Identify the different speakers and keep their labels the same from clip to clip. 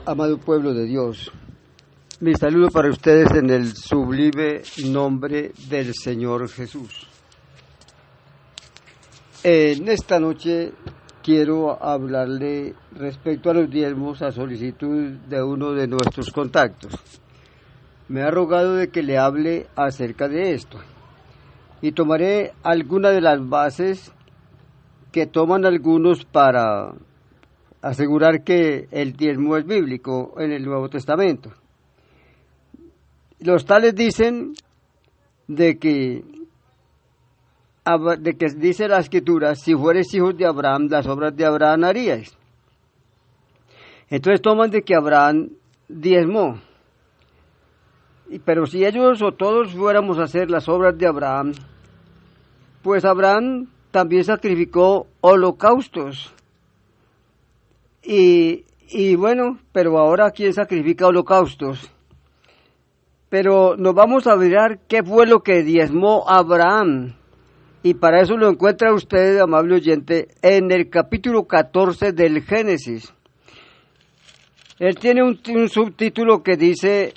Speaker 1: Amado pueblo de Dios, mi saludo para ustedes en el sublime nombre del Señor Jesús. En esta noche quiero hablarle respecto a los diezmos a solicitud de uno de nuestros contactos. Me ha rogado de que le hable acerca de esto y tomaré algunas de las bases que toman algunos para asegurar que el diezmo es bíblico en el Nuevo Testamento. Los tales dicen de que dice la Escritura, si fueres hijos de Abraham, las obras de Abraham haríais. Entonces toman de que Abraham diezmó. Pero si ellos o todos fuéramos a hacer las obras de Abraham, pues Abraham también sacrificó holocaustos. Y bueno, pero ahora ¿quién sacrifica holocaustos? Pero nos vamos a mirar qué fue lo que diezmó Abraham. Y para eso lo encuentra usted, amable oyente, en el capítulo 14 del Génesis. Él tiene un subtítulo que dice,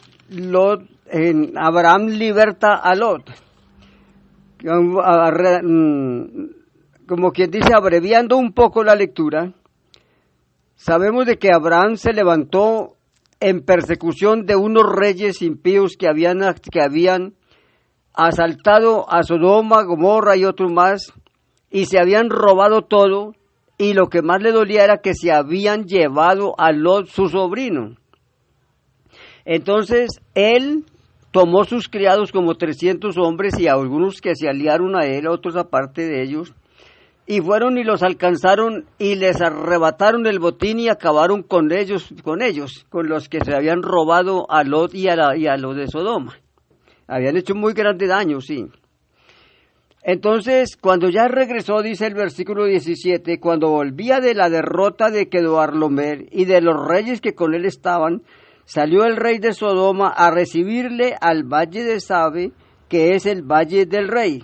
Speaker 1: Abraham liberta a Lot. Como quien dice, abreviando un poco la lectura, sabemos de que Abraham se levantó en persecución de unos reyes impíos que habían asaltado a Sodoma, Gomorra y otros más, y se habían robado todo, y lo que más le dolía era que se habían llevado a Lot, su sobrino. Entonces, él tomó sus criados como 300 hombres, y a algunos que se aliaron a él, otros aparte de ellos, y fueron y los alcanzaron, y les arrebataron el botín, y acabaron con los que se habían robado a Lot y a los de Sodoma. Habían hecho muy grande daño, sí. Entonces, cuando ya regresó, dice el versículo 17, cuando volvía de la derrota de Quedorlaomer y de los reyes que con él estaban, salió el rey de Sodoma a recibirle al valle de Sabe, que es el valle del rey.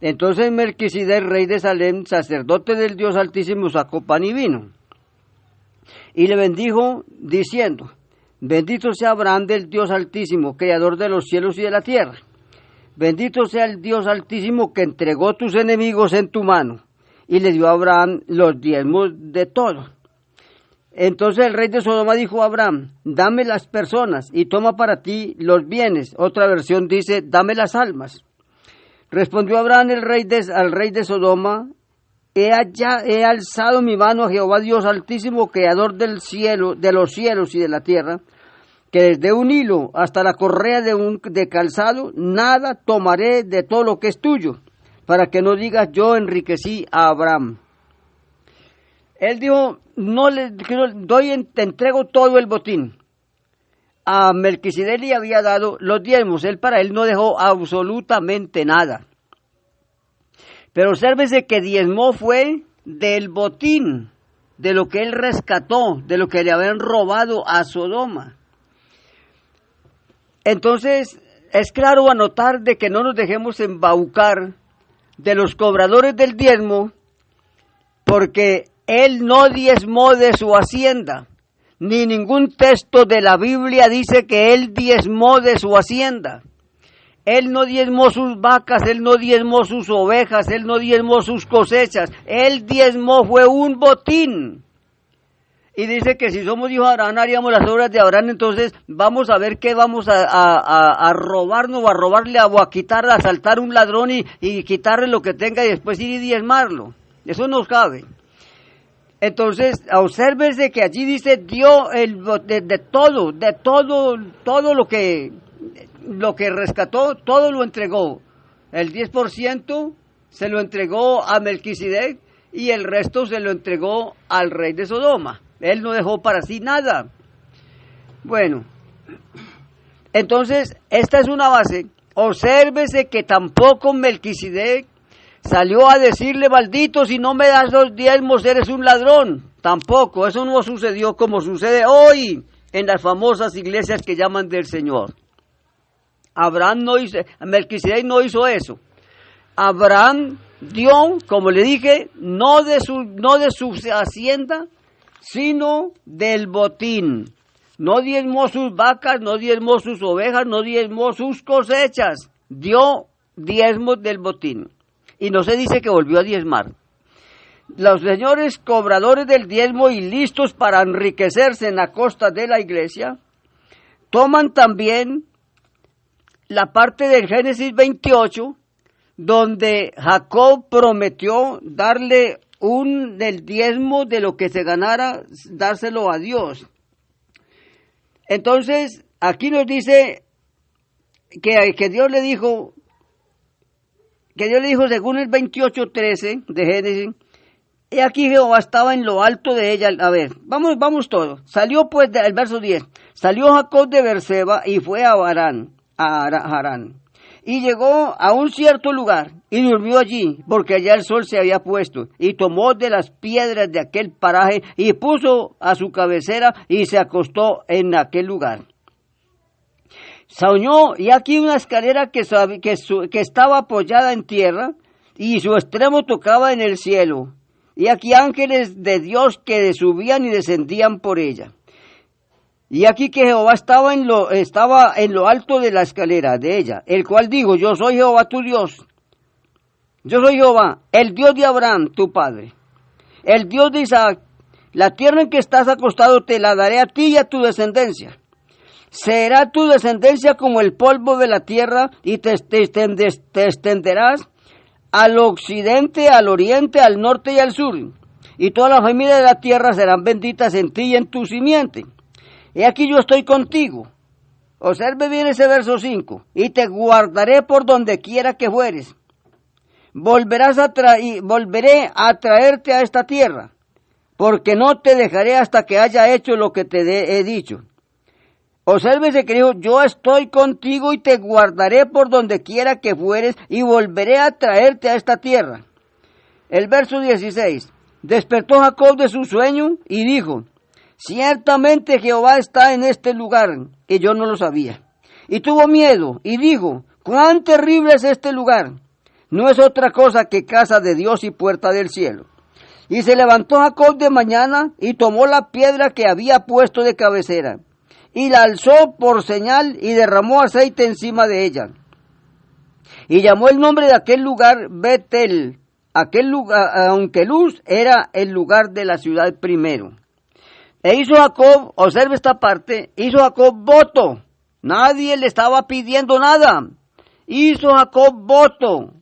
Speaker 1: Entonces Melquisedec, rey de Salem, sacerdote del Dios Altísimo, sacó pan y vino. Y le bendijo, diciendo, bendito sea Abraham del Dios Altísimo, creador de los cielos y de la tierra. Bendito sea el Dios Altísimo que entregó tus enemigos en tu mano. Y le dio a Abraham los diezmos de todo. Entonces el rey de Sodoma dijo a Abraham, dame las personas y toma para ti los bienes. Otra versión dice, dame las almas. Respondió Abraham al rey de Sodoma, he alzado mi mano a Jehová Dios Altísimo, creador del cielo, de los cielos y de la tierra, que desde un hilo hasta la correa de calzado, nada tomaré de todo lo que es tuyo, para que no digas yo enriquecí a Abraham. Él dijo, te entrego todo el botín. A Melquisedec le había dado los diezmos, para él no dejó absolutamente nada. Pero obsérvese que diezmó fue del botín, de lo que él rescató, de lo que le habían robado a Sodoma. Entonces, es claro anotar de que no nos dejemos embaucar de los cobradores del diezmo, porque él no diezmó de su hacienda. Ni ningún texto de la Biblia dice que él diezmó de su hacienda. Él no diezmó sus vacas, él no diezmó sus ovejas, él no diezmó sus cosechas. Él diezmó fue un botín. Y dice que si somos hijos de Abraham haríamos las obras de Abraham, entonces vamos a ver qué vamos a robarnos o a robarle o a quitar, a asaltar un ladrón y quitarle lo que tenga y después ir y diezmarlo. Eso no cabe. Entonces, obsérvese que allí dice, dio de todo lo que rescató, todo lo entregó. El 10% se lo entregó a Melquisedec y el resto se lo entregó al rey de Sodoma. Él no dejó para sí nada. Bueno, entonces, esta es una base. Obsérvese que tampoco Melquisedec salió a decirle, maldito, si no me das los diezmos, eres un ladrón. Tampoco, eso no sucedió como sucede hoy en las famosas iglesias que llaman del Señor. Melquisedec no hizo eso. Abraham dio, como le dije, no de su hacienda, sino del botín. No diezmó sus vacas, no diezmó sus ovejas, no diezmó sus cosechas. Dio diezmos del botín. Y no se dice que volvió a diezmar. Los señores cobradores del diezmo y listos para enriquecerse en la costa de la iglesia, toman también la parte del Génesis 28, donde Jacob prometió darle del diezmo de lo que se ganara, dárselo a Dios. Entonces, aquí nos dice que Dios le dijo, según el 28:13 de Génesis, y aquí Jehová estaba en lo alto de ella. A ver, vamos todos. Salió pues, el verso 10, salió Jacob de Beerseba y fue a Harán. Y llegó a un cierto lugar y durmió allí, porque allá el sol se había puesto. Y tomó de las piedras de aquel paraje y puso a su cabecera y se acostó en aquel lugar. Soñó, y aquí una escalera que estaba apoyada en tierra y su extremo tocaba en el cielo. Y aquí ángeles de Dios que subían y descendían por ella. Y aquí que Jehová estaba en lo alto de la escalera de ella, el cual dijo, yo soy Jehová tu Dios. Yo soy Jehová, el Dios de Abraham, tu padre, el Dios de Isaac. La tierra en que estás acostado te la daré a ti y a tu descendencia. Será tu descendencia como el polvo de la tierra y te extenderás al occidente, al oriente, al norte y al sur. Y todas las familias de la tierra serán benditas en ti y en tu simiente. He aquí yo estoy contigo. Observe bien ese verso 5. Y te guardaré por donde quiera que fueres. Volveré a traerte a esta tierra, porque no te dejaré hasta que haya hecho lo que te he dicho. Obsérvese que dijo, yo estoy contigo y te guardaré por donde quiera que fueres y volveré a traerte a esta tierra. El verso 16. Despertó Jacob de su sueño y dijo, ciertamente Jehová está en este lugar, que yo no lo sabía. Y tuvo miedo y dijo, cuán terrible es este lugar. No es otra cosa que casa de Dios y puerta del cielo. Y se levantó Jacob de mañana y tomó la piedra que había puesto de cabecera y la alzó por señal y derramó aceite encima de ella. Y llamó el nombre de aquel lugar Betel, aquel lugar, aunque Luz era el lugar de la ciudad primero. E hizo Jacob, observe esta parte, hizo Jacob voto. Nadie le estaba pidiendo nada. Hizo Jacob voto,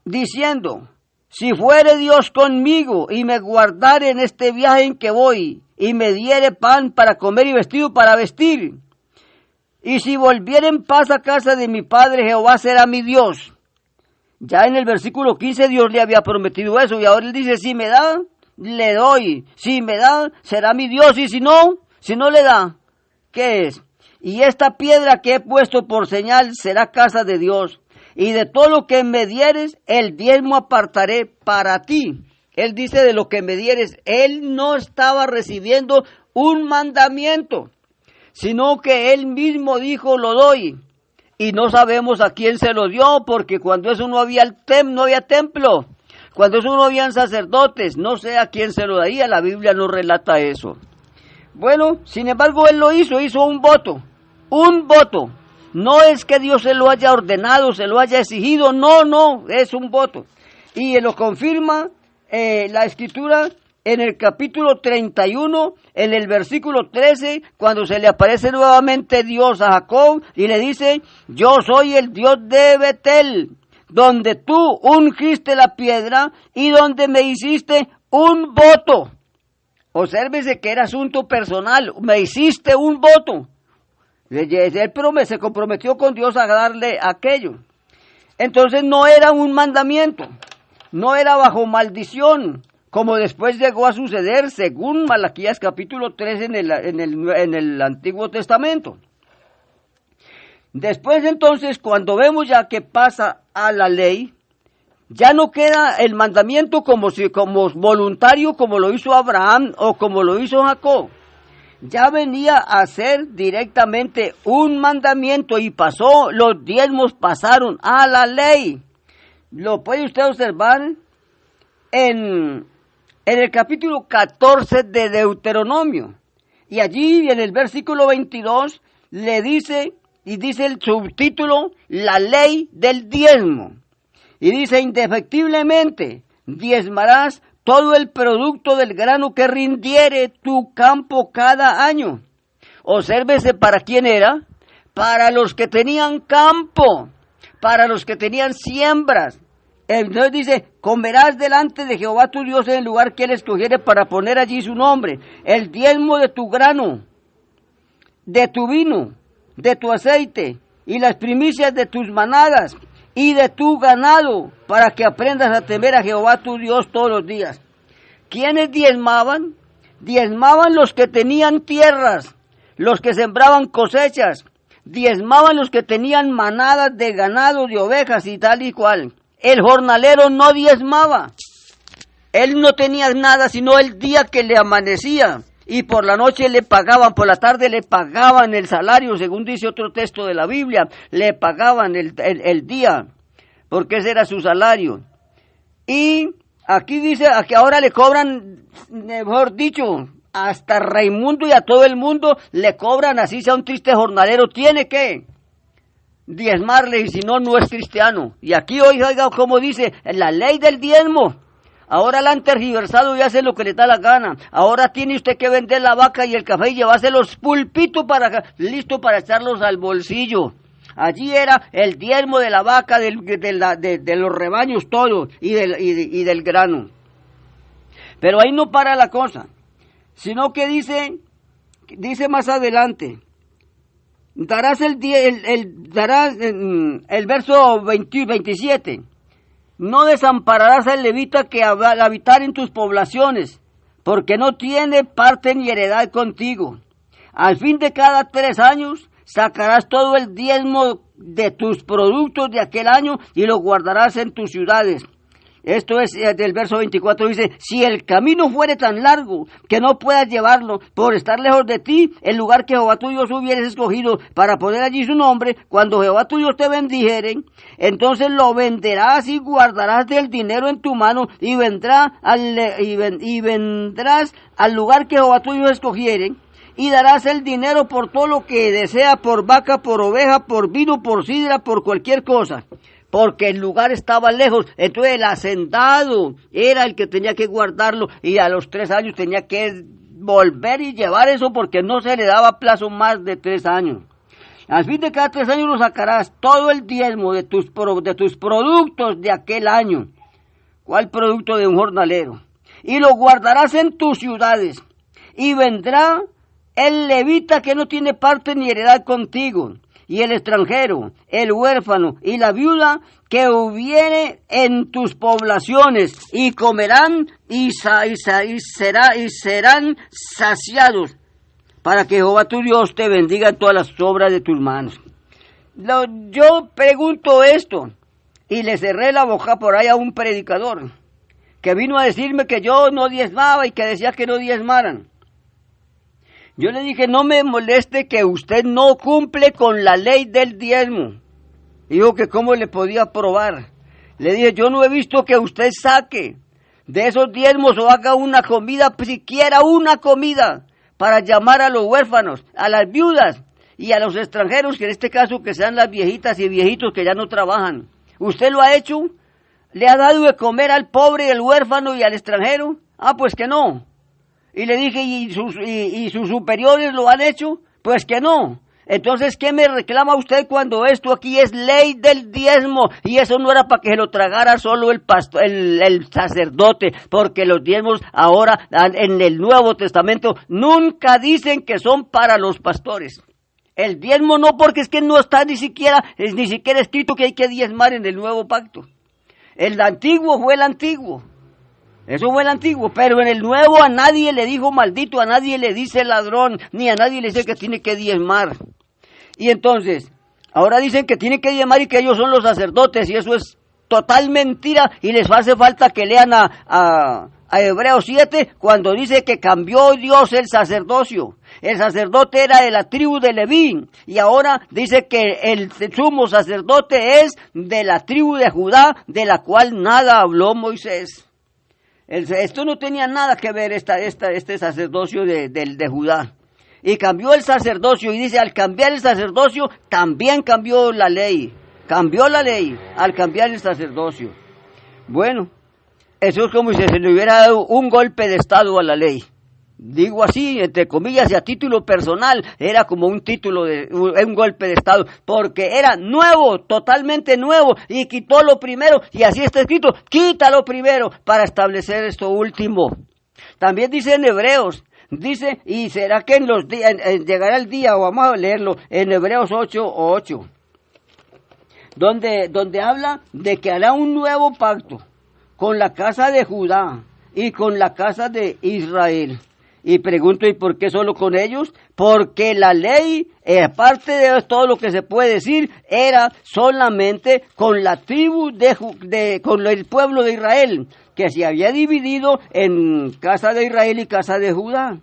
Speaker 1: diciendo, si fuere Dios conmigo y me guardare en este viaje en que voy, y me diere pan para comer y vestido para vestir, y si volviere en paz a casa de mi padre, Jehová será mi Dios. Ya en el versículo 15 Dios le había prometido eso, y ahora él dice, si me da, le doy, si me da, será mi Dios, y si no le da, ¿qué es? Y esta piedra que he puesto por señal será casa de Dios, y de todo lo que me dieres, el diezmo apartaré para ti. Él dice de lo que me dieres, él no estaba recibiendo un mandamiento, sino que él mismo dijo, lo doy. Y no sabemos a quién se lo dio, porque cuando eso no había templo, cuando eso no habían sacerdotes, no sé a quién se lo daría, la Biblia no relata eso. Bueno, sin embargo, él lo hizo un voto. No es que Dios se lo haya ordenado, se lo haya exigido, no, es un voto. Y lo confirma la Escritura en el capítulo 31, en el versículo 13, cuando se le aparece nuevamente Dios a Jacob y le dice, yo soy el Dios de Betel, donde tú ungiste la piedra y donde me hiciste un voto. Obsérvese que era asunto personal, me hiciste un voto. Él se comprometió con Dios a darle aquello. Entonces no era un mandamiento, no era bajo maldición, como después llegó a suceder según Malaquías capítulo 3 en el Antiguo Testamento. Después entonces, cuando vemos ya que pasa a la ley, ya no queda el mandamiento como voluntario, como lo hizo Abraham o como lo hizo Jacob. Ya venía a ser directamente un mandamiento y los diezmos pasaron a la ley. Lo puede usted observar en en el capítulo 14 de Deuteronomio. Y allí en el versículo 22 le dice, y dice el subtítulo, la ley del diezmo. Y dice, indefectiblemente diezmarás todo el producto del grano que rindiere tu campo cada año. Obsérvese para quién era. Para los que tenían campo, para los que tenían siembras. Entonces dice, comerás delante de Jehová tu Dios en el lugar que él escogiere para poner allí su nombre. El diezmo de tu grano, de tu vino, de tu aceite y las primicias de tus manadas y de tu ganado, para que aprendas a temer a Jehová tu Dios todos los días. ¿Quiénes diezmaban? Diezmaban los que tenían tierras, los que sembraban cosechas, diezmaban los que tenían manadas de ganado, de ovejas y tal y cual. El jornalero no diezmaba. Él no tenía nada sino el día que le amanecía. Y por la noche le pagaban, por la tarde le pagaban el salario, según dice otro texto de la Biblia. Le pagaban el día, porque ese era su salario. Y aquí dice, aquí ahora le cobran, mejor dicho, hasta Raimundo y a todo el mundo le cobran, así sea un triste jornalero, tiene que diezmarle, y si no, no es cristiano. Y aquí oiga como dice, la ley del diezmo, ahora la han tergiversado y hace lo que le da la gana. Ahora tiene usted que vender la vaca y el café y llevarse los pulpitos listo para echarlos al bolsillo. Allí era el diezmo de la vaca, de los rebaños todos, y del grano. Pero ahí no para la cosa, sino que dice más adelante, darás el verso 27, no desampararás al levita que habitar en tus poblaciones, porque no tiene parte ni heredad contigo. Al fin de cada 3 años sacarás todo el diezmo de tus productos de aquel año y lo guardarás en tus ciudades. Esto es del verso 24, dice, si el camino fuere tan largo que no puedas llevarlo por estar lejos de ti, el lugar que Jehová tu Dios hubieres escogido para poner allí su nombre, cuando Jehová tu Dios te bendijere, entonces lo venderás y guardarás del dinero en tu mano y vendrás al lugar que Jehová tu Dios escogiere, y darás el dinero por todo lo que desea, por vaca, por oveja, por vino, por sidra, por cualquier cosa. Porque el lugar estaba lejos, entonces el hacendado era el que tenía que guardarlo, y a los 3 años tenía que volver y llevar eso, porque no se le daba plazo más de 3 años. Al fin de cada 3 años lo sacarás todo el diezmo de tus productos de aquel año. ¿Cuál producto de un jornalero? Y lo guardarás en tus ciudades, y vendrá el levita que no tiene parte ni heredad contigo, y el extranjero, el huérfano y la viuda que hubiere en tus poblaciones, y comerán y serán saciados, para que Jehová tu Dios te bendiga en todas las obras de tus manos. Yo pregunto esto, y le cerré la boca por ahí a un predicador, que vino a decirme que yo no diezmaba y que decía que no diezmaran. Yo le dije, no me moleste que usted no cumple con la ley del diezmo. Dijo que cómo le podía probar. Le dije, yo no he visto que usted saque de esos diezmos o haga una comida, siquiera una comida, para llamar a los huérfanos, a las viudas y a los extranjeros, que en este caso que sean las viejitas y viejitos que ya no trabajan. ¿Usted lo ha hecho? ¿Le ha dado de comer al pobre, al huérfano y al extranjero? Ah, pues que no. Y le dije, ¿y sus superiores lo han hecho? Pues que no. Entonces, ¿qué me reclama usted cuando esto aquí es ley del diezmo? Y eso no era para que se lo tragara solo el sacerdote, porque los diezmos ahora en el Nuevo Testamento nunca dicen que son para los pastores. El diezmo no, porque es que no está ni siquiera escrito que hay que diezmar en el Nuevo Pacto. El antiguo fue el antiguo. Eso fue el antiguo, pero en el nuevo a nadie le dijo maldito, a nadie le dice ladrón, ni a nadie le dice que tiene que diezmar. Y entonces, ahora dicen que tienen que diezmar y que ellos son los sacerdotes, y eso es total mentira, y les hace falta que lean a Hebreos 7, cuando dice que cambió Dios el sacerdocio. El sacerdote era de la tribu de Leví, y ahora dice que el sumo sacerdote es de la tribu de Judá, de la cual nada habló Moisés. Esto no tenía nada que ver este sacerdocio de Judá. Y cambió el sacerdocio, y dice, al cambiar el sacerdocio, también cambió la ley. Cambió la ley al cambiar el sacerdocio. Bueno, eso es como si se le hubiera dado un golpe de estado a la ley. Digo así, entre comillas, y a título personal, era como un golpe de estado, porque era nuevo, totalmente nuevo, y quitó lo primero, y así está escrito, quita lo primero, para establecer esto último. También dice en Hebreos, dice, y será que en los días, llegará el día, o vamos a leerlo, en Hebreos 8:8, donde habla de que hará un nuevo pacto con la casa de Judá y con la casa de Israel. Y pregunto, ¿y por qué solo con ellos? Porque la ley, aparte de todo lo que se puede decir, era solamente con la tribu con el pueblo de Israel, que se había dividido en casa de Israel y casa de Judá.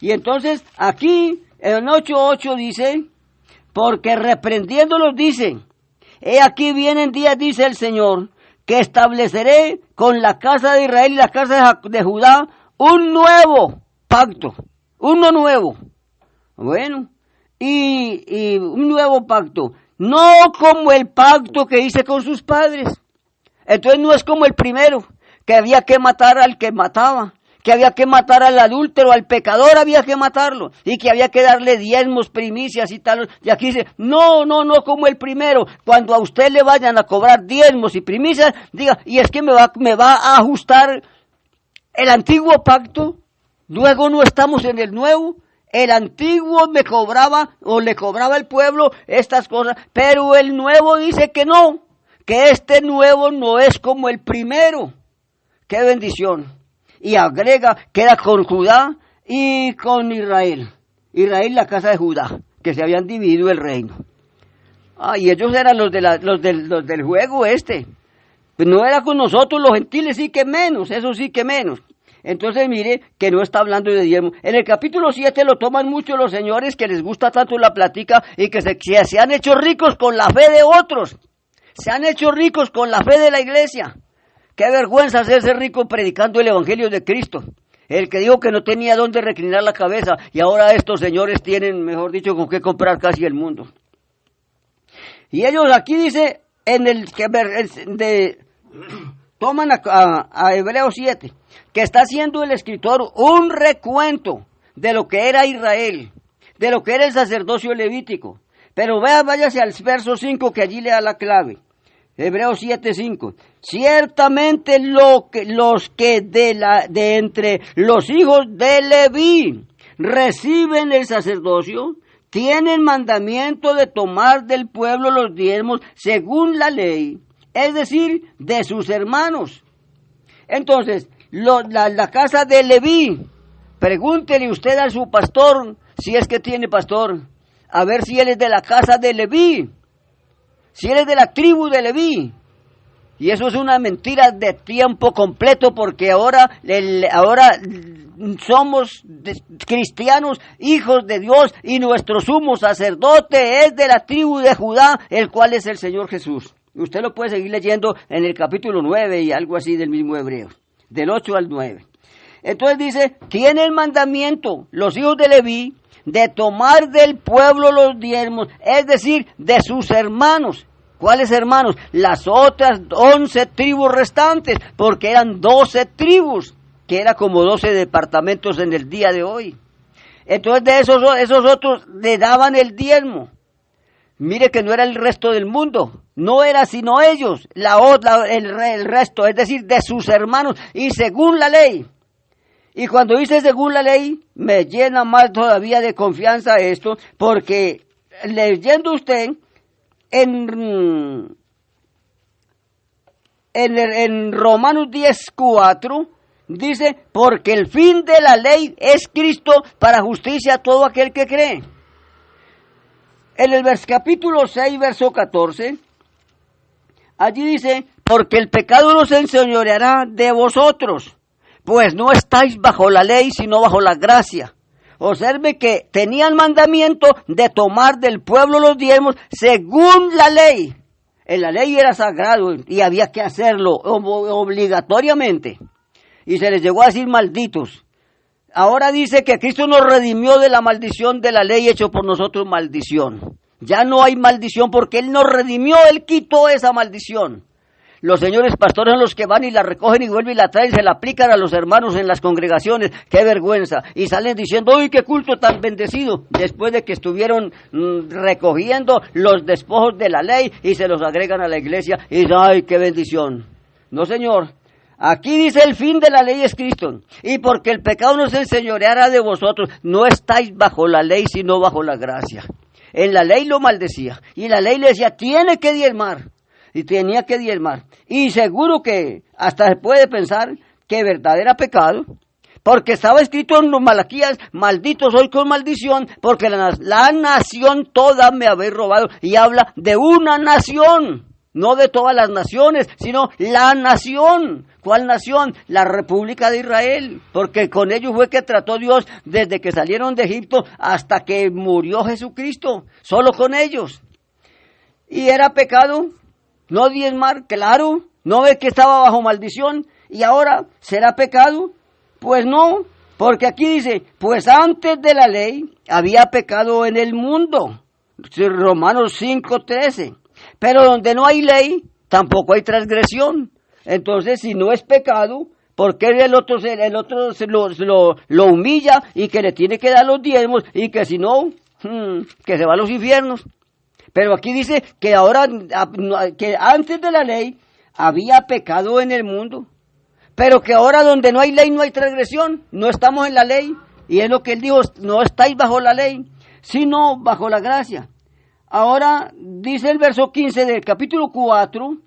Speaker 1: Y entonces, aquí, en 8:8 dice, porque reprendiéndolos dice, he aquí vienen días, dice el Señor, que estableceré con la casa de Israel y la casa de Judá un nuevo pacto, uno nuevo. Bueno, y un nuevo pacto, no como el pacto que hice con sus padres. Entonces no es como el primero, que había que matar al que mataba, que había que matar al adúltero, al pecador había que matarlo, y que había que darle diezmos, primicias y tal. Y aquí dice, no como el primero. Cuando a usted le vayan a cobrar diezmos y primicias, diga, y es que me va a ajustar el antiguo pacto. Luego no estamos en el nuevo. El antiguo me cobraba o le cobraba el pueblo estas cosas, pero el nuevo dice que no, que este nuevo no es como el primero. ¡Qué bendición! Y agrega, queda con Judá y con Israel. Israel, la casa de Judá, que se habían dividido el reino. Y ellos eran los del juego este. No era con nosotros los gentiles, sí que menos, eso sí que menos. Entonces mire que no está hablando de diezmo. En el capítulo 7 lo toman mucho los señores que les gusta tanto la plática y que se han hecho ricos con la fe de otros. Se han hecho ricos con la fe de la iglesia. Qué vergüenza hacerse rico predicando el evangelio de Cristo. El que dijo que no tenía dónde reclinar la cabeza y ahora estos señores tienen, mejor dicho, con qué comprar casi el mundo. Y ellos aquí dice, toman a Hebreos 7, que está haciendo el escritor un recuento de lo que era Israel, de lo que era el sacerdocio levítico. Pero váyase al verso 5 que allí le da la clave. Hebreos 7:5. Ciertamente los que de entre los hijos de Leví reciben el sacerdocio, tienen mandamiento de tomar del pueblo los diezmos según la ley, es decir, de sus hermanos. Entonces, la casa de Leví, pregúntele usted a su pastor, si es que tiene pastor, a ver si él es de la casa de Leví, si él es de la tribu de Leví. Y eso es una mentira de tiempo completo, porque ahora somos cristianos, hijos de Dios, y nuestro sumo sacerdote es de la tribu de Judá, el cual es el Señor Jesús. Usted lo puede seguir leyendo en el capítulo 9 y algo así del mismo Hebreo, del 8 al 9. Entonces dice, tiene el mandamiento los hijos de Leví de tomar del pueblo los diezmos, es decir, de sus hermanos. ¿Cuáles hermanos? Las otras 11 tribus restantes, porque eran 12 tribus, que era como 12 departamentos en el día de hoy. Entonces de esos otros le daban el diezmo. Mire que no era el resto del mundo, no era sino ellos, el resto, es decir, de sus hermanos, y según la ley. Y cuando dice según la ley, me llena más todavía de confianza esto, porque leyendo usted en Romanos 10:4, dice, porque el fin de la ley es Cristo para justicia a todo aquel que cree. En el capítulo 6, verso 14, allí dice, porque el pecado no se enseñoreará de vosotros, pues no estáis bajo la ley, sino bajo la gracia. Observe que tenían mandamiento de tomar del pueblo los diezmos según la ley. En la ley era sagrado y había que hacerlo obligatoriamente. y se les llegó a decir malditos. Ahora dice que Cristo nos redimió de la maldición de la ley, hecho por nosotros maldición. Ya no hay maldición porque Él nos redimió, Él quitó esa maldición. Los señores pastores son los que van y la recogen y vuelven y la traen, se la aplican a los hermanos en las congregaciones. ¡Qué vergüenza! Y salen diciendo, ¡uy, qué culto tan bendecido! Después de que estuvieron recogiendo los despojos de la ley y se los agregan a la iglesia y dicen, ¡ay, qué bendición! No, señor. Aquí dice el fin de la ley es Cristo. Y porque el pecado no se enseñoreara de vosotros, no estáis bajo la ley, sino bajo la gracia. En la ley lo maldecía. Y la ley le decía, tiene que diezmar. Y tenía que diezmar. Y seguro que hasta se puede pensar que verdad era pecado, porque estaba escrito en los Malaquías, maldito soy con maldición, porque la nación toda me habéis robado. Y habla de una nación, no de todas las naciones, sino la nación. ¿Cuál nación? La República de Israel, porque con ellos fue que trató Dios desde que salieron de Egipto hasta que murió Jesucristo, solo con ellos. Y era pecado no diezmar, claro, no ve que estaba bajo maldición, y ahora, ¿será pecado? Pues no, porque aquí dice, pues antes de la ley había pecado en el mundo, Romanos 5:13, pero donde no hay ley, tampoco hay transgresión. Entonces, si no es pecado, ¿por qué el otro lo humilla y que le tiene que dar los diezmos y que si no, que se va a los infiernos? Pero aquí dice que ahora, que antes de la ley había pecado en el mundo, pero que ahora donde no hay ley no hay transgresión, no estamos en la ley, y es lo que él dijo, no estáis bajo la ley, sino bajo la gracia. Ahora dice el verso 15 del capítulo 4,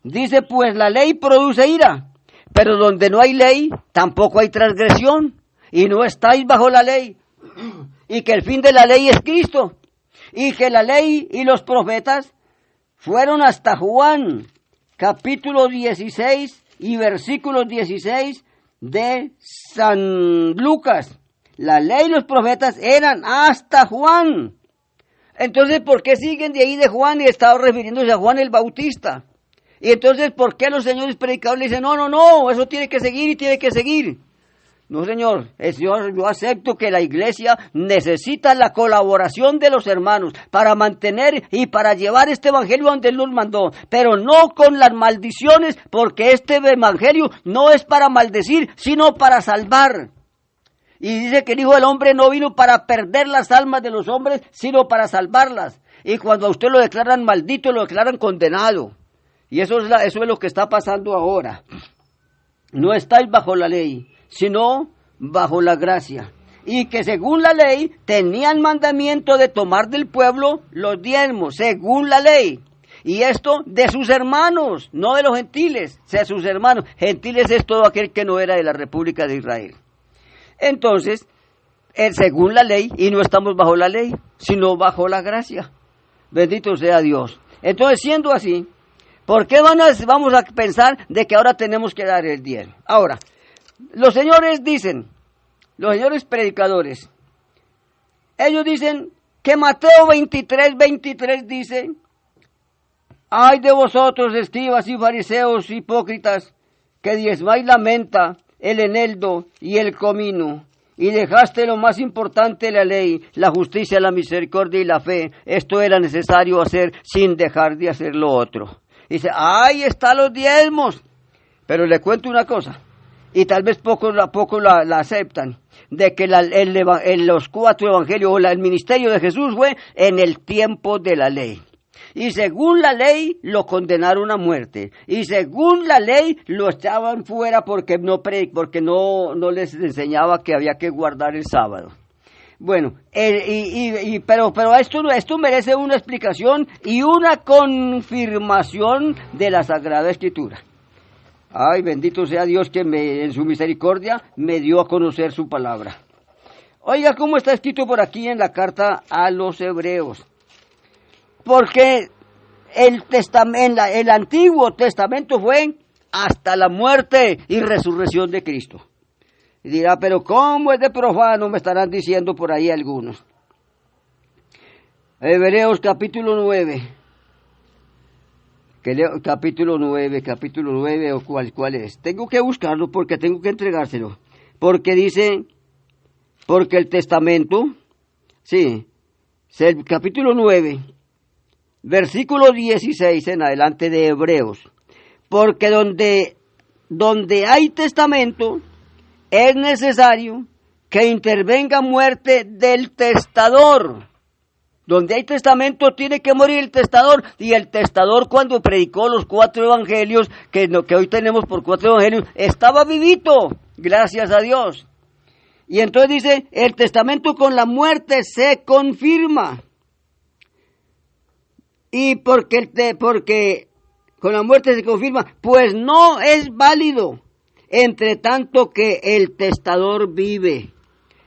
Speaker 1: dice, pues la ley produce ira, pero donde no hay ley tampoco hay transgresión, y no estáis bajo la ley. Y que el fin de la ley es Cristo, y que la ley y los profetas fueron hasta Juan, capítulo 16 y versículos 16 de San Lucas. La ley y los profetas eran hasta Juan. Entonces, ¿por qué siguen de ahí de Juan y estaba refiriéndose a Juan el Bautista? Y entonces, ¿por qué los señores predicadores le dicen, no, eso tiene que seguir y tiene que seguir? No, señor, yo acepto que la iglesia necesita la colaboración de los hermanos para mantener y para llevar este evangelio donde Él nos mandó, pero no con las maldiciones, porque este evangelio no es para maldecir, sino para salvar. Y dice que el Hijo del Hombre no vino para perder las almas de los hombres, sino para salvarlas. Y cuando a usted lo declaran maldito, lo declaran condenado. Y eso es lo que está pasando ahora. No estáis bajo la ley, sino bajo la gracia. Y que según la ley tenían mandamiento de tomar del pueblo los diezmos, según la ley. Y esto de sus hermanos, no de los gentiles, de sus hermanos. Gentiles es todo aquel que no era de la República de Israel. Entonces, según la ley, y no estamos bajo la ley, sino bajo la gracia. Bendito sea Dios. Entonces, siendo así, ¿por qué vamos a pensar de que ahora tenemos que dar el diezmo? Ahora, los señores predicadores, ellos dicen que Mateo 23 dice, ay de vosotros, escribas y fariseos hipócritas, que diezmáis la menta, el eneldo y el comino, y dejaste lo más importante de la ley, la justicia, la misericordia y la fe. Esto era necesario hacer sin dejar de hacer lo otro. Dice, ahí están los diezmos. Pero le cuento una cosa, y tal vez pocos la aceptan, de que los 4 evangelios, o el ministerio de Jesús fue en el tiempo de la ley. Y según la ley lo condenaron a muerte. Y según la ley lo echaban fuera porque no les enseñaba que había que guardar el sábado. Bueno, pero esto merece una explicación y una confirmación de la Sagrada Escritura. Ay, bendito sea Dios que en su misericordia me dio a conocer su palabra. Oiga cómo está escrito por aquí en la carta a los Hebreos. Porque el Antiguo Testamento fue hasta la muerte y resurrección de Cristo. Y dirá, pero ¿cómo es de profano? Me estarán diciendo por ahí algunos. Hebreos capítulo 9. Que leo capítulo 9 o cuál es. Tengo que buscarlo porque tengo que entregárselo. Porque dice, porque el testamento, sí, es el capítulo 9, versículo 16 en adelante de Hebreos. Porque donde hay testamento, es necesario que intervenga muerte del testador. Donde hay testamento tiene que morir el testador. Y el testador, cuando predicó los 4 evangelios, que hoy tenemos por 4 evangelios, estaba vivito, gracias a Dios. Y entonces dice, el testamento con la muerte se confirma. Y porque con la muerte se confirma, pues no es válido, entre tanto que el testador vive.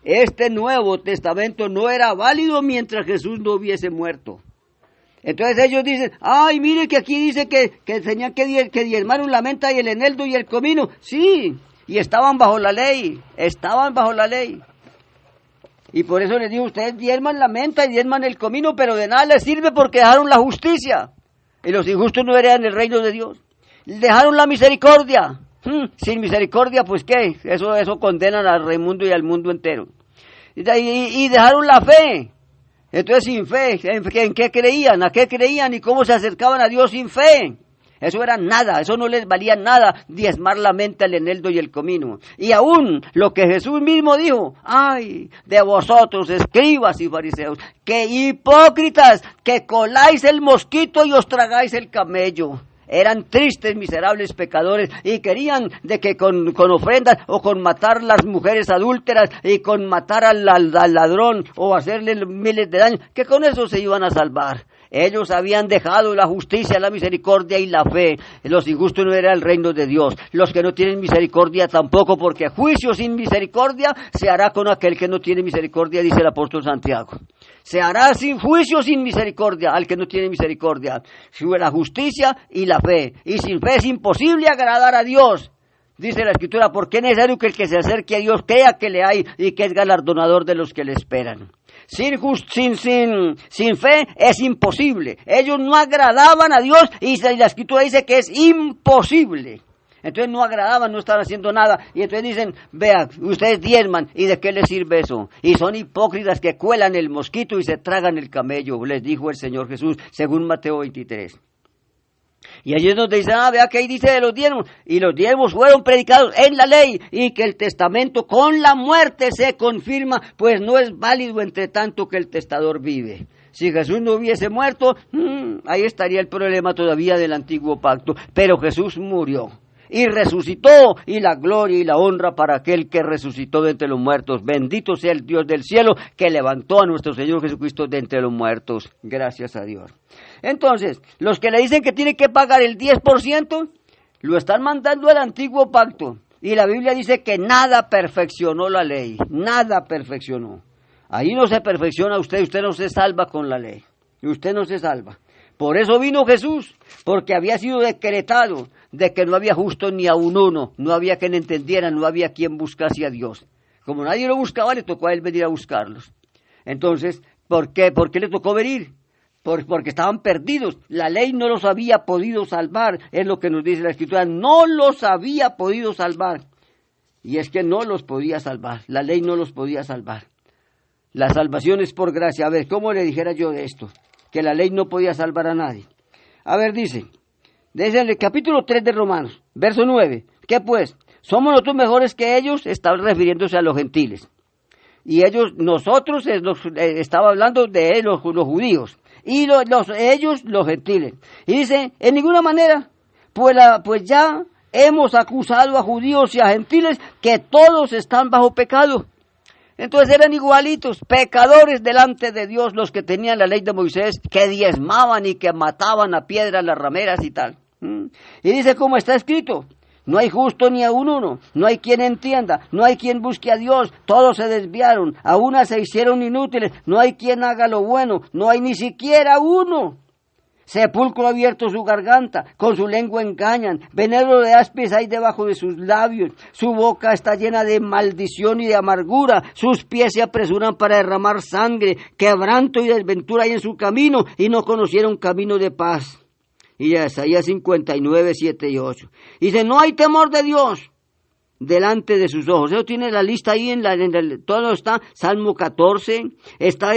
Speaker 1: Este Nuevo Testamento no era válido mientras Jesús no hubiese muerto. Entonces ellos dicen, ay, mire que aquí dice que tenían que diezmar la menta y el eneldo y el comino. Sí, y estaban bajo la ley. Y por eso les digo, ustedes diezman la menta y diezman el comino, pero de nada les sirve porque dejaron la justicia. Y los injustos no heredan el reino de Dios. Dejaron la misericordia. Sin misericordia, pues qué, eso condenan al Raimundo y al mundo entero. Y dejaron la fe. Entonces sin fe, ¿en qué creían? ¿A qué creían? ¿Y cómo se acercaban a Dios sin fe? Eso era nada, eso no les valía nada, diezmar la menta, el eneldo y el comino. Y aún lo que Jesús mismo dijo, ay, de vosotros, escribas y fariseos, que hipócritas, que coláis el mosquito y os tragáis el camello. Eran tristes, miserables pecadores y querían de que con ofrendas o con matar las mujeres adúlteras y con matar al ladrón o hacerle miles de daños, que con eso se iban a salvar. Ellos habían dejado la justicia, la misericordia y la fe. Los injustos no era el reino de Dios. Los que no tienen misericordia tampoco, porque juicio sin misericordia se hará con aquel que no tiene misericordia, dice el apóstol Santiago. Se hará sin juicio, sin misericordia, al que no tiene misericordia. La justicia y la fe. Y sin fe es imposible agradar a Dios. Dice la Escritura, porque es necesario que el que se acerque a Dios crea que le hay y que es galardonador de los que le esperan. Sin fe es imposible. Ellos no agradaban a Dios y la Escritura dice que es imposible. Entonces no agradaban, no estaban haciendo nada. Y entonces dicen, vean, ustedes diezman, ¿y de qué les sirve eso? Y son hipócritas que cuelan el mosquito y se tragan el camello, les dijo el Señor Jesús, según Mateo 23. Y allí es donde dicen, vea que ahí dice de los diezmos. Y los diezmos fueron predicados en la ley y que el testamento con la muerte se confirma, pues no es válido entre tanto que el testador vive. Si Jesús no hubiese muerto, ahí estaría el problema todavía del antiguo pacto. Pero Jesús murió y resucitó, y la gloria y la honra para aquel que resucitó de entre los muertos. Bendito sea el Dios del cielo que levantó a nuestro Señor Jesucristo de entre los muertos. Gracias a Dios. Entonces, los que le dicen que tiene que pagar el 10%, lo están mandando al antiguo pacto. Y la Biblia dice que nada perfeccionó la ley, nada perfeccionó. Ahí no se perfecciona usted no se salva con la ley, usted no se salva. Por eso vino Jesús, porque había sido decretado de que no había justo ni a uno, no había quien entendiera, no había quien buscase a Dios. Como nadie lo buscaba, le tocó a él venir a buscarlos. Entonces, ¿por qué? ¿Por qué le tocó venir? Porque estaban perdidos. La ley no los había podido salvar, es lo que nos dice la Escritura, no los había podido salvar. Y es que no los podía salvar, la ley no los podía salvar. La salvación es por gracia. A ver, ¿cómo le dijera yo de esto? Que la ley no podía salvar a nadie. A ver, dice, desde el capítulo 3 de Romanos, verso 9, ¿qué pues? ¿Somos nosotros mejores que ellos? Estaba refiriéndose a los gentiles. Y nosotros, estaba hablando de los judíos. Y ellos, los gentiles. Y dice, en ninguna manera, pues ya hemos acusado a judíos y a gentiles que todos están bajo pecado. Entonces eran igualitos, pecadores delante de Dios los que tenían la ley de Moisés, que diezmaban y que mataban a piedras las rameras y tal. Y dice como está escrito, no hay justo ni aun uno, no hay quien entienda, no hay quien busque a Dios, todos se desviaron, a una se hicieron inútiles, no hay quien haga lo bueno, no hay ni siquiera uno. Sepulcro abierto su garganta, con su lengua engañan, veneno de áspides hay debajo de sus labios, su boca está llena de maldición y de amargura, sus pies se apresuran para derramar sangre, quebranto y desventura hay en su camino, y no conocieron camino de paz. Y Isaías 59, 7 y 8. Dice, no hay temor de Dios delante de sus ojos. Eso tiene la lista ahí, todo está, Salmo 14, está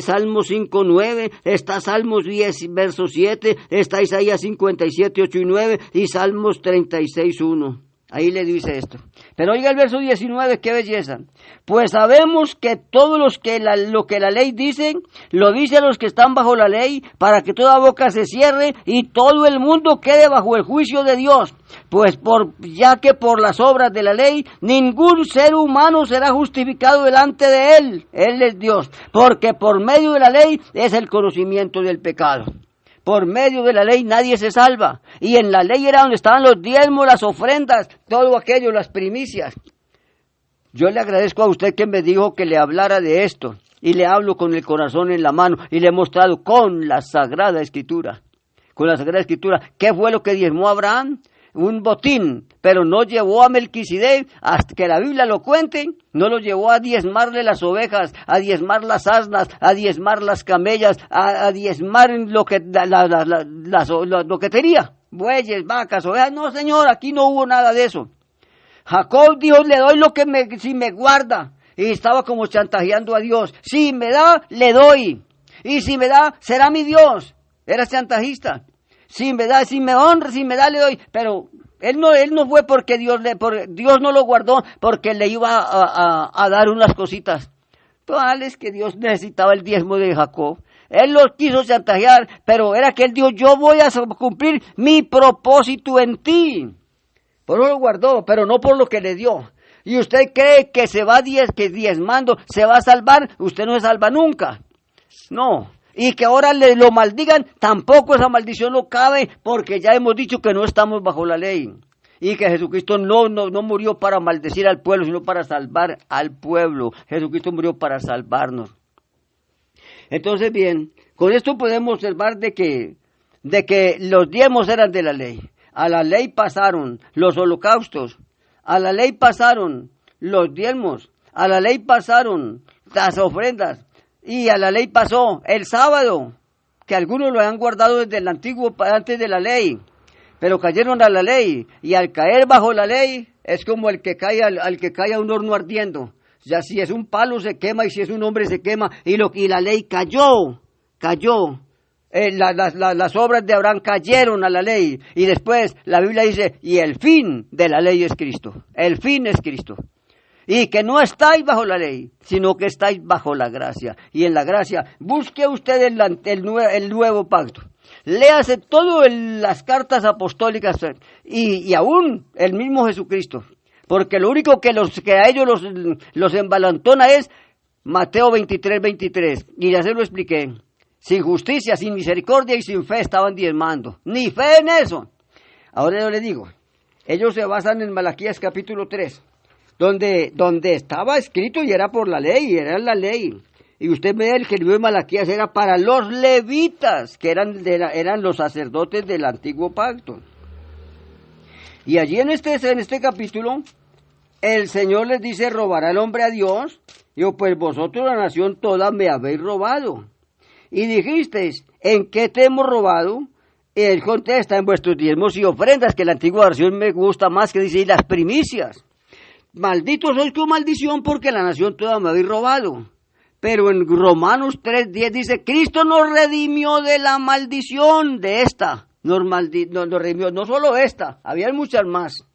Speaker 1: Salmo 5, 9, está Salmos 10, verso 7, está Isaías 57, 8 y 9, y Salmos 36, 1. Ahí le dice esto. Pero oiga el verso 19, qué belleza. Pues sabemos que todos lo que la ley dice, lo dicen los que están bajo la ley, para que toda boca se cierre y todo el mundo quede bajo el juicio de Dios. Pues ya que por las obras de la ley, ningún ser humano será justificado delante de él. Él es Dios. Porque por medio de la ley es el conocimiento del pecado. Por medio de la ley nadie se salva. Y en la ley era donde estaban los diezmos, las ofrendas, todo aquello, las primicias. Yo le agradezco a usted que me dijo que le hablara de esto. Y le hablo con el corazón en la mano. Y le he mostrado con la Sagrada Escritura. Con la Sagrada Escritura. ¿Qué fue lo que diezmó Abraham? Un botín, pero no llevó a Melquisedec, hasta que la Biblia lo cuente, no lo llevó a diezmarle las ovejas, a diezmar las asnas, a diezmar las camellas, a diezmar lo que lo que tenía, bueyes, vacas, ovejas. No, señor, aquí no hubo nada de eso. Jacob dijo, le doy lo que si me guarda, y estaba como chantajeando a Dios. Si me da, le doy, y si me da, será mi Dios. Era chantajista. Si me honra, si me da, le doy. Pero él no fue porque Dios no lo guardó, porque le iba a dar unas cositas. Tales que Dios necesitaba el diezmo de Jacob. Él lo quiso chantajear, pero era que él dijo, yo voy a cumplir mi propósito en ti. Por eso lo guardó, pero no por lo que le dio. Y usted cree que que diezmando se va a salvar, usted no se salva nunca. No. Y que ahora lo maldigan, tampoco esa maldición no cabe, porque ya hemos dicho que no estamos bajo la ley. Y que Jesucristo no murió para maldecir al pueblo, sino para salvar al pueblo. Jesucristo murió para salvarnos. Entonces, bien, con esto podemos observar de que los diezmos eran de la ley. A la ley pasaron los holocaustos, a la ley pasaron los diezmos, a la ley pasaron las ofrendas. Y a la ley pasó el sábado, que algunos lo han guardado desde el antiguo, antes de la ley, pero cayeron a la ley, y al caer bajo la ley, es como el que cae al que cae a un horno ardiendo. Ya si es un palo se quema, y si es un hombre se quema, y la ley cayó. Las obras de Abraham cayeron a la ley, y después la Biblia dice, y el fin de la ley es Cristo, el fin es Cristo. Y que no estáis bajo la ley, sino que estáis bajo la gracia. Y en la gracia, busque usted el nuevo pacto. Léase todas las cartas apostólicas y aún el mismo Jesucristo. Porque lo único que a ellos los embalantona es Mateo 23, 23. Y ya se lo expliqué. Sin justicia, sin misericordia y sin fe estaban diezmando. Ni fe en eso. Ahora yo le digo, ellos se basan en Malaquías capítulo 3. Donde estaba escrito y era por la ley, era la ley. Y usted ve el que el libro de Malaquías era para los levitas, que eran los sacerdotes del antiguo pacto. Y allí en este capítulo, el Señor les dice, ¿robará el hombre a Dios? Digo, pues vosotros la nación toda me habéis robado. Y dijisteis, ¿en qué te hemos robado? Y él contesta, en vuestros diezmos y ofrendas, que la antigua versión me gusta más, que dice, y las primicias. Malditos sois con maldición, porque la nación toda me habéis robado. Pero en Romanos 3:10 dice, Cristo nos redimió de la maldición de esta. Nos redimió, no solo esta, había muchas más.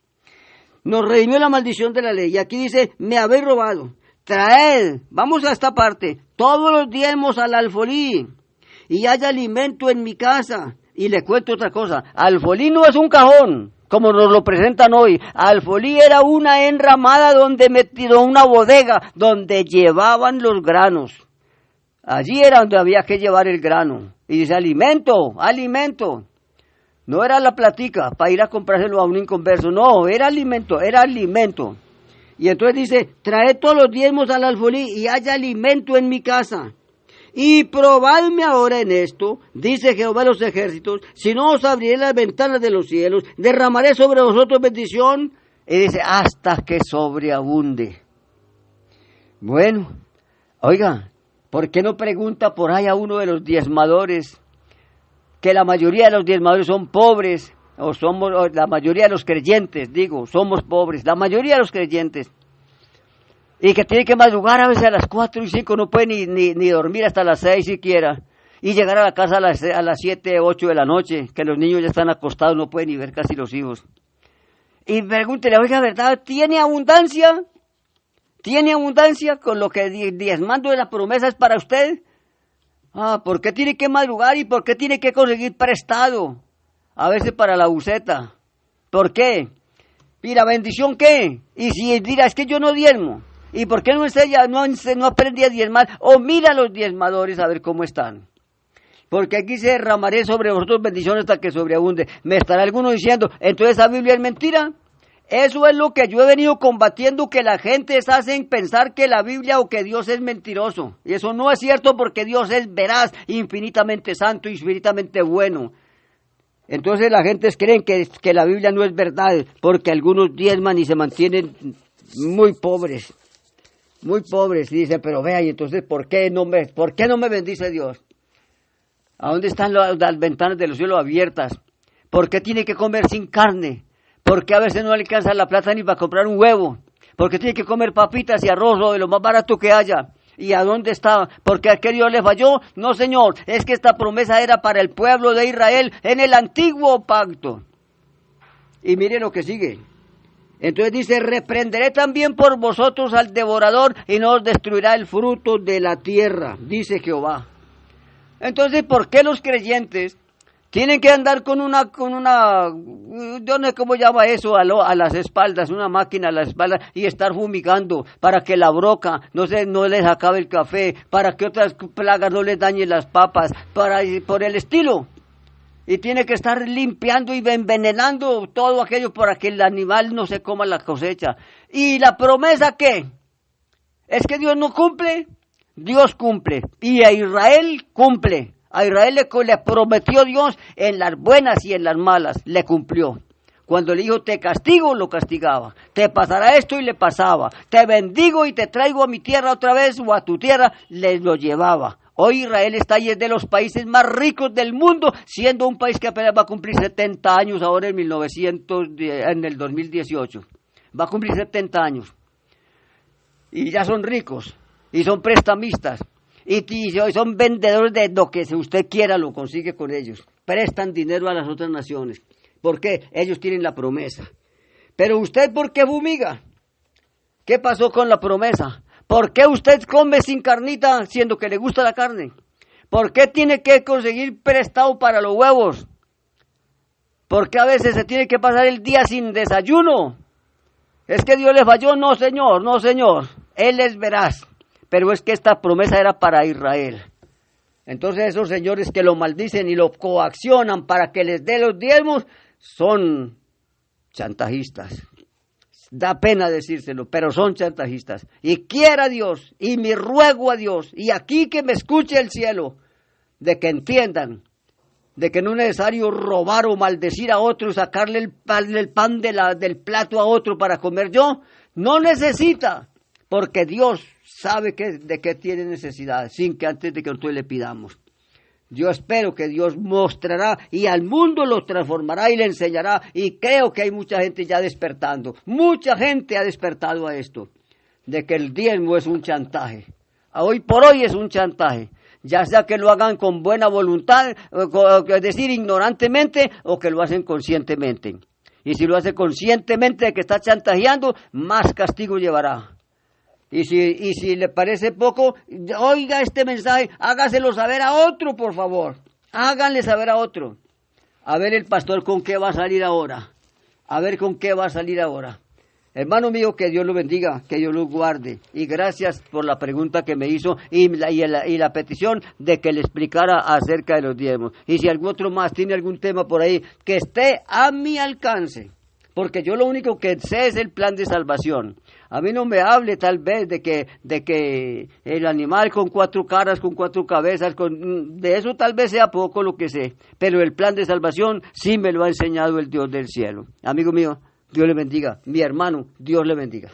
Speaker 1: Nos redimió la maldición de la ley. Y aquí dice, me habéis robado. Traed, vamos a esta parte, todos los diezmos al alfolí, y haya alimento en mi casa. Y le cuento otra cosa, alfolí no es un cajón, como nos lo presentan hoy. Alfolí era una enramada una bodega donde llevaban los granos. Allí era donde había que llevar el grano. Y dice, alimento. No era la platica para ir a comprárselo a un inconverso. No, era alimento. Y entonces dice, traed todos los diezmos al alfolí y haya alimento en mi casa. Y probadme ahora en esto, dice Jehová de los ejércitos, si no os abriré las ventanas de los cielos, derramaré sobre vosotros bendición, y dice, hasta que sobreabunde. Bueno, oiga, ¿por qué no pregunta por ahí a uno de los diezmadores? que la mayoría de los diezmadores son pobres, o la mayoría de los creyentes, digo, somos pobres, la mayoría de los creyentes, y que tiene que madrugar a veces a las 4 y 5, no puede ni dormir hasta las 6 siquiera, y llegar a la casa a las 7, 8 de la noche, que los niños ya están acostados, no pueden ni ver casi los hijos. Y pregúntele, oiga, ¿verdad? ¿Tiene abundancia? ¿Tiene abundancia con lo que diezmando de la promesa es para usted? ¿Por qué tiene que madrugar y por qué tiene que conseguir prestado? A veces para la buceta. ¿Por qué? ¿Y la bendición qué? Y si dirá, es que yo no diezmo. ¿Y por qué no aprendí a diezmar? O mira a los diezmadores a ver cómo están. Porque aquí se derramaré sobre vosotros bendiciones hasta que sobreabunde. Me estará alguno diciendo, entonces esa Biblia es mentira. Eso es lo que yo he venido combatiendo, que la gente se hace pensar que la Biblia o que Dios es mentiroso. Y eso no es cierto porque Dios es veraz, infinitamente santo, infinitamente bueno. Entonces la gente creen que la Biblia no es verdad, porque algunos diezman y se mantienen muy pobres. Muy pobres. Y dicen, pero vea, y entonces, ¿por qué no me bendice Dios? ¿A dónde están las ventanas de los cielos abiertas? ¿Por qué tiene que comer sin carne? ¿Por qué a veces no le alcanza la plata ni para comprar un huevo? ¿Por qué tiene que comer papitas y arroz o de lo más barato que haya? ¿Y a dónde está? ¿Porque a qué Dios le falló? No, Señor, es que esta promesa era para el pueblo de Israel en el antiguo pacto. Y mire lo que sigue. Entonces dice, reprenderé también por vosotros al devorador y no os destruirá el fruto de la tierra, dice Jehová. Entonces, ¿por qué los creyentes tienen que andar con una, yo no sé cómo llama eso, a las espaldas, una máquina a la espalda, y estar fumigando para que la broca no les acabe el café, para que otras plagas no les dañen las papas, por el estilo? Y tiene que estar limpiando y envenenando todo aquello para que el animal no se coma la cosecha. ¿Y la promesa qué? ¿Es que Dios no cumple? Dios cumple, y a Israel cumple. A Israel le prometió Dios en las buenas y en las malas, le cumplió. Cuando le dijo, te castigo, lo castigaba. Te pasará esto y le pasaba. Te bendigo y te traigo a mi tierra otra vez o a tu tierra, les lo llevaba. Hoy Israel está ahí, es de los países más ricos del mundo, siendo un país que apenas va a cumplir 70 años ahora en el 2018. Va a cumplir 70 años. Y ya son ricos. Y son prestamistas, y son vendedores de lo que si usted quiera lo consigue con ellos. Prestan dinero a las otras naciones. ¿Por qué? Ellos tienen la promesa. Pero usted, ¿por qué fumiga? ¿Qué pasó con la promesa? ¿Por qué usted come sin carnita, siendo que le gusta la carne? ¿Por qué tiene que conseguir prestado para los huevos? ¿Por qué a veces se tiene que pasar el día sin desayuno? ¿Es que Dios le falló? No, Señor, no, Señor. Él es veraz. Pero es que esta promesa era para Israel. Entonces esos señores que lo maldicen y lo coaccionan para que les dé los diezmos, son chantajistas. Da pena decírselo, pero son chantajistas. Y quiera Dios, y me ruego a Dios, y aquí que me escuche el cielo, de que entiendan, de que no es necesario robar o maldecir a otro y sacarle el pan del plato a otro para comer yo. No necesita, porque Dios sabe de qué tiene necesidad, sin que antes de que nosotros le pidamos. Yo espero que Dios mostrará y al mundo lo transformará y le enseñará, y creo que hay mucha gente ya despertando. Mucha gente ha despertado a esto, de que el diezmo es un chantaje. Hoy por hoy es un chantaje, ya sea que lo hagan con buena voluntad, es decir, ignorantemente, o que lo hacen conscientemente. Y si lo hace conscientemente de que está chantajeando, más castigo llevará. Y si le parece poco, oiga este mensaje, hágaselo saber a otro, por favor. Háganle saber a otro. A ver el pastor con qué va a salir ahora. A ver con qué va a salir ahora. Hermano mío, que Dios lo bendiga, que Dios lo guarde. Y gracias por la pregunta que me hizo y la petición de que le explicara acerca de los diezmos. Y si algún otro más tiene algún tema por ahí, que esté a mi alcance. Porque yo lo único que sé es el plan de salvación. A mí no me hable tal vez de que el animal con 4 caras, con 4 cabezas, de eso tal vez sea poco lo que sé. Pero el plan de salvación sí me lo ha enseñado el Dios del cielo. Amigo mío, Dios le bendiga. Mi hermano, Dios le bendiga.